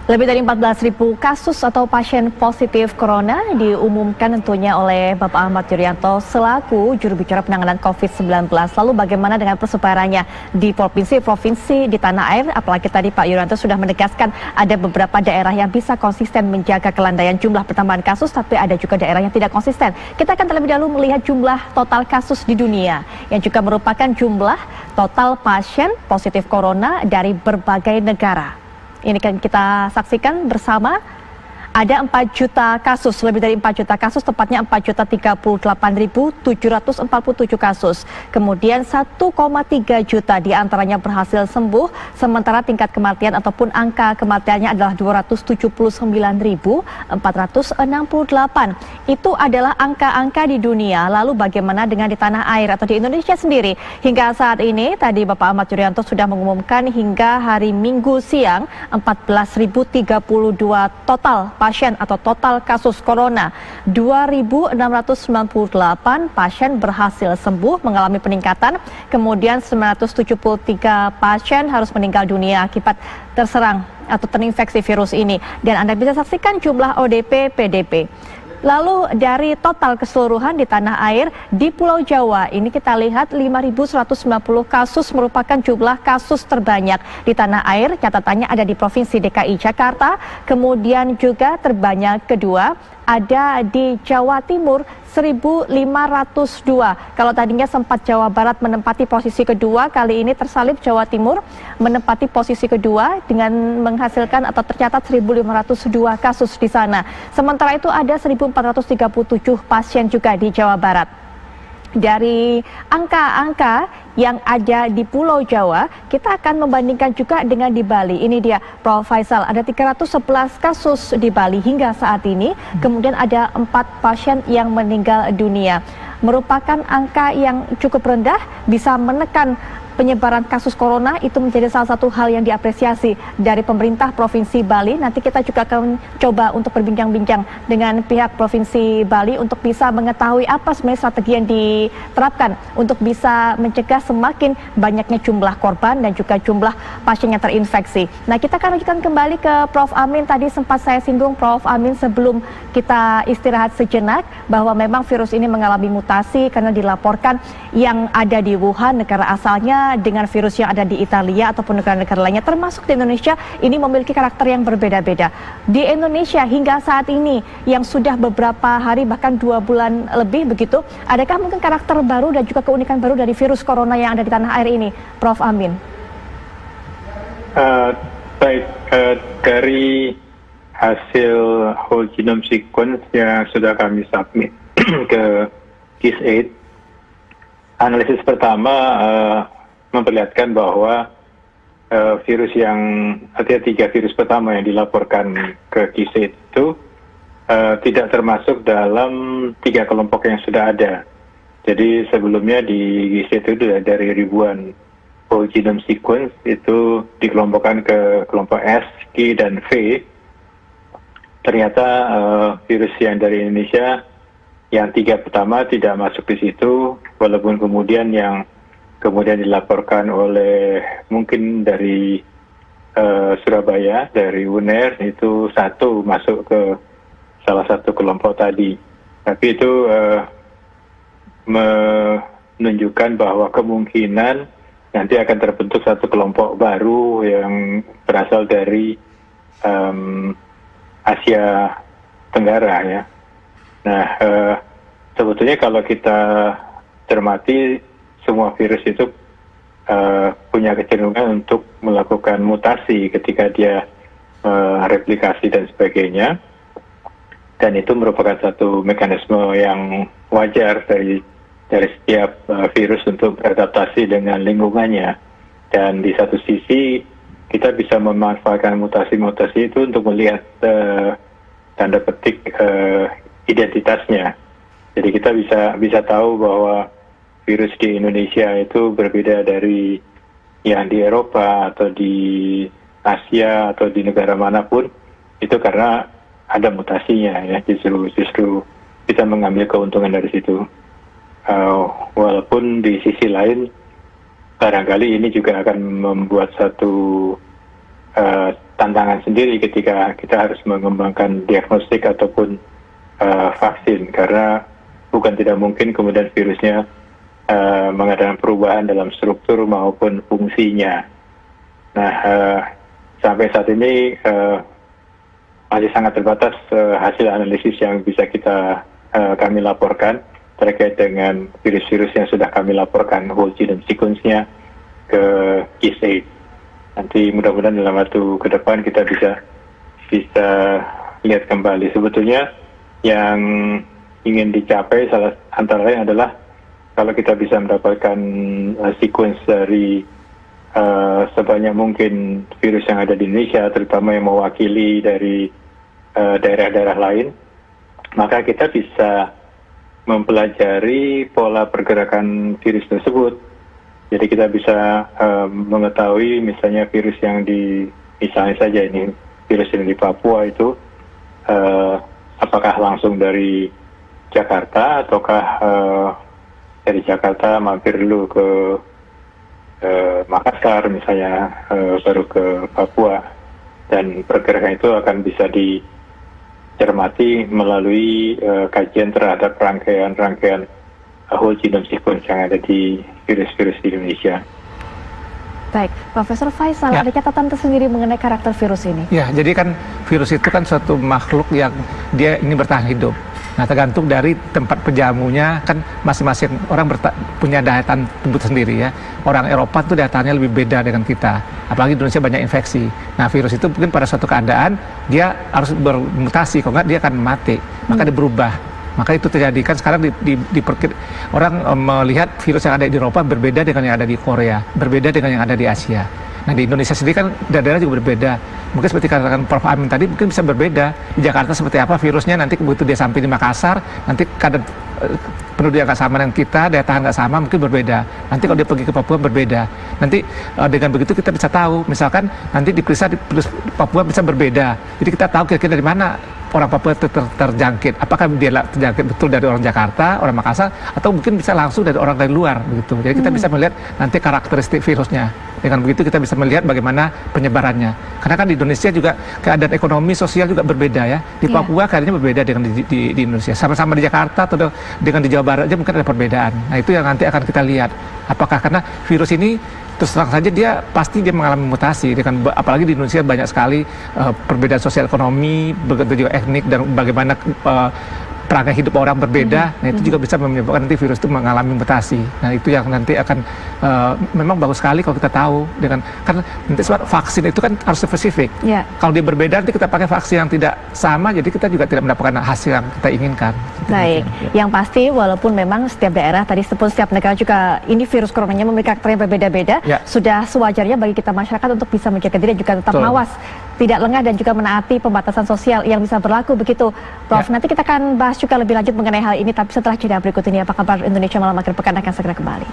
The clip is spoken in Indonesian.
Lebih dari 14.000 kasus atau pasien positif corona diumumkan tentunya oleh Bapak Ahmad Yuryanto selaku juru bicara penanganan COVID-19. Lalu bagaimana dengan persebarannya di provinsi-provinsi di tanah air? Apalagi tadi Pak Yuryanto sudah menegaskan ada beberapa daerah yang bisa konsisten menjaga kelandaian jumlah pertambahan kasus, tapi ada juga daerah yang tidak konsisten. Kita akan terlebih dahulu melihat jumlah total kasus di dunia yang juga merupakan jumlah total pasien positif corona dari berbagai negara. Ini kan kita saksikan bersama, ada 4 juta kasus, lebih dari 4 juta kasus, tepatnya 4.038.747 kasus. Kemudian 1,3 juta diantaranya berhasil sembuh, sementara tingkat kematian ataupun angka kematiannya adalah 279.468. Itu adalah angka-angka di dunia. Lalu bagaimana dengan di tanah air atau di Indonesia sendiri? Hingga saat ini, tadi Bapak Ahmad Yuryanto sudah mengumumkan hingga hari Minggu siang, 14.032 total pasien atau total kasus corona. 2.698 pasien berhasil sembuh mengalami peningkatan, kemudian 973 pasien harus meninggal dunia akibat terserang atau terinfeksi virus ini. Dan Anda bisa saksikan jumlah ODP, PDP. Lalu dari total keseluruhan di tanah air, di Pulau Jawa ini kita lihat 5.190 kasus merupakan jumlah kasus terbanyak di tanah air. Catatannya ada di Provinsi DKI Jakarta, kemudian juga terbanyak kedua ada di Jawa Timur 1.502. Kalau tadinya sempat Jawa Barat menempati posisi kedua, kali ini tersalib Jawa Timur menempati posisi kedua dengan menghasilkan atau tercatat 1.502 kasus di sana. Sementara itu ada 1.437 pasien juga di Jawa Barat. Dari angka-angka yang ada di Pulau Jawa, kita akan membandingkan juga dengan di Bali. Ini dia, Prof. Faisal, ada 311 kasus di Bali hingga saat ini, kemudian ada 4 pasien yang meninggal dunia. Merupakan angka yang cukup rendah, bisa menekan penyebaran kasus corona. Itu menjadi salah satu hal yang diapresiasi dari pemerintah Provinsi Bali. Nanti kita juga akan coba untuk berbincang-bincang dengan pihak Provinsi Bali untuk bisa mengetahui apa sebenarnya strategi yang diterapkan untuk bisa mencegah semakin banyaknya jumlah korban dan juga jumlah pasien yang terinfeksi. Nah, kita akan lanjutkan kembali ke Prof. Amin. Tadi sempat saya singgung, Prof. Amin, sebelum kita istirahat sejenak, bahwa memang virus ini mengalami mutasi karena dilaporkan yang ada di Wuhan, negara asalnya, dengan virus yang ada di Italia ataupun negara-negara lainnya termasuk di Indonesia, ini memiliki karakter yang berbeda-beda. Di Indonesia hingga saat ini yang sudah beberapa hari bahkan 2 bulan lebih begitu, adakah mungkin karakter baru dan juga keunikan baru dari virus corona yang ada di tanah air ini, Prof. Amin? Dari hasil whole genome sequence yang sudah kami submit ke GIS8, analisis pertama memperlihatkan bahwa virus yang artinya 3 virus pertama yang dilaporkan ke GIS8 itu tidak termasuk dalam 3 kelompok yang sudah ada. Jadi sebelumnya di GIS8 itu dari ribuan whole genome sequence itu dikelompokkan ke kelompok S, G, dan V. Ternyata virus yang dari Indonesia yang 3 pertama tidak masuk di situ, walaupun kemudian yang kemudian dilaporkan oleh mungkin dari Surabaya, dari UNER, itu 1 masuk ke salah satu kelompok tadi. Tapi itu menunjukkan bahwa kemungkinan nanti akan terbentuk satu kelompok baru yang berasal dari Asia Tenggara, ya. Nah, sebetulnya kalau kita cermati, semua virus itu punya kecenderungan untuk melakukan mutasi ketika dia replikasi dan sebagainya. Dan itu merupakan satu mekanisme yang wajar dari setiap virus untuk beradaptasi dengan lingkungannya. Dan di satu sisi, kita bisa memanfaatkan mutasi-mutasi itu untuk melihat tanda petik identitasnya. Jadi kita bisa tahu bahwa virus di Indonesia itu berbeda dari yang di Eropa atau di Asia atau di negara manapun, itu karena ada mutasinya, ya. Justru kita mengambil keuntungan dari situ. Walaupun di sisi lain barangkali ini juga akan membuat satu tantangan sendiri ketika kita harus mengembangkan diagnostik ataupun vaksin, karena bukan tidak mungkin kemudian virusnya mengadakan perubahan dalam struktur maupun fungsinya. Nah, sampai saat ini masih sangat terbatas hasil analisis yang bisa kami laporkan terkait dengan virus-virus yang sudah kami laporkan whole genome sequence-nya ke GIS8. Nanti mudah-mudahan dalam waktu ke depan kita bisa lihat kembali. Sebetulnya yang ingin dicapai salah antara lain adalah kalau kita bisa mendapatkan sequence dari sebanyak mungkin virus yang ada di Indonesia, terutama yang mewakili dari daerah-daerah lain, maka kita bisa mempelajari pola pergerakan virus tersebut. Jadi kita bisa mengetahui misalnya virus yang misalnya saja ini virus yang di Papua itu apakah langsung dari Jakarta ataukah dari Jakarta mampir dulu ke Makassar misalnya, baru ke Papua, dan pergerakan itu akan bisa dicermati melalui kajian terhadap rangkaian whole genome sequence yang ada di virus-virus di Indonesia. Baik, Profesor Faisal, ada catatan tersendiri mengenai karakter virus ini? Ya, jadi kan virus itu kan suatu makhluk yang dia ini bertahan hidup. Nah, tergantung dari tempat penjamunya, kan masing-masing orang punya daya tahan tubuh sendiri ya. Orang Eropa tuh daya tahannya lebih beda dengan kita. Apalagi di Indonesia banyak infeksi. Nah, virus itu mungkin pada suatu keadaan dia harus bermutasi, kalau nggak dia akan mati. Maka dia berubah. Maka itu terjadi kan sekarang orang melihat virus yang ada di Eropa berbeda dengan yang ada di Korea, berbeda dengan yang ada di Asia. Nah, di Indonesia sendiri kan daerah juga berbeda. Mungkin seperti katakan Prof. Amin tadi, mungkin bisa berbeda. Di Jakarta seperti apa virusnya, nanti begitu dia sampai di Makassar, nanti kadar penduduk yang nggak sama dengan kita, daya tahan nggak sama, mungkin berbeda. Nanti kalau dia pergi ke Papua berbeda. Nanti dengan begitu kita bisa tahu, misalkan nanti diperiksa di Papua bisa berbeda. Jadi kita tahu kira-kira dari mana orang Papua terjangkit. Apakah dia terjangkit betul dari orang Jakarta, orang Makassar, atau mungkin bisa langsung dari orang dari luar begitu. Jadi kita bisa melihat nanti karakteristik virusnya. Dengan begitu kita bisa melihat bagaimana penyebarannya. Karena kan di Indonesia juga keadaan ekonomi sosial juga berbeda ya. Di Papua kayaknya berbeda dengan di Indonesia. Sama-sama di Jakarta atau dengan di Jawa Barat aja mungkin ada perbedaan. Nah, itu yang nanti akan kita lihat. Apakah karena virus ini terus terang saja dia pasti mengalami mutasi, dengan apalagi di Indonesia banyak sekali perbedaan sosial ekonomi, begitu juga etnik, dan bagaimana perangkat hidup orang berbeda. Nah, itu juga bisa menyebabkan nanti virus itu mengalami mutasi. Nah, itu yang nanti akan memang bagus sekali kalau kita tahu karena nanti vaksin itu kan harus spesifik. Kalau dia berbeda nanti kita pakai vaksin yang tidak sama, jadi kita juga tidak mendapatkan hasil yang kita inginkan. Baik, yang pasti walaupun memang setiap daerah tadi ataupun setiap negara juga ini virus coronanya memiliki karakter yang berbeda-beda, sudah sewajarnya bagi kita masyarakat untuk bisa menjaga diri dan juga tetap mawas, tidak lengah dan juga menaati pembatasan sosial yang bisa berlaku begitu. Prof, nanti kita akan bahas juga lebih lanjut mengenai hal ini, tapi setelah jeda berikut ini. Apa kabar Indonesia malam akhir pekan akan segera kembali.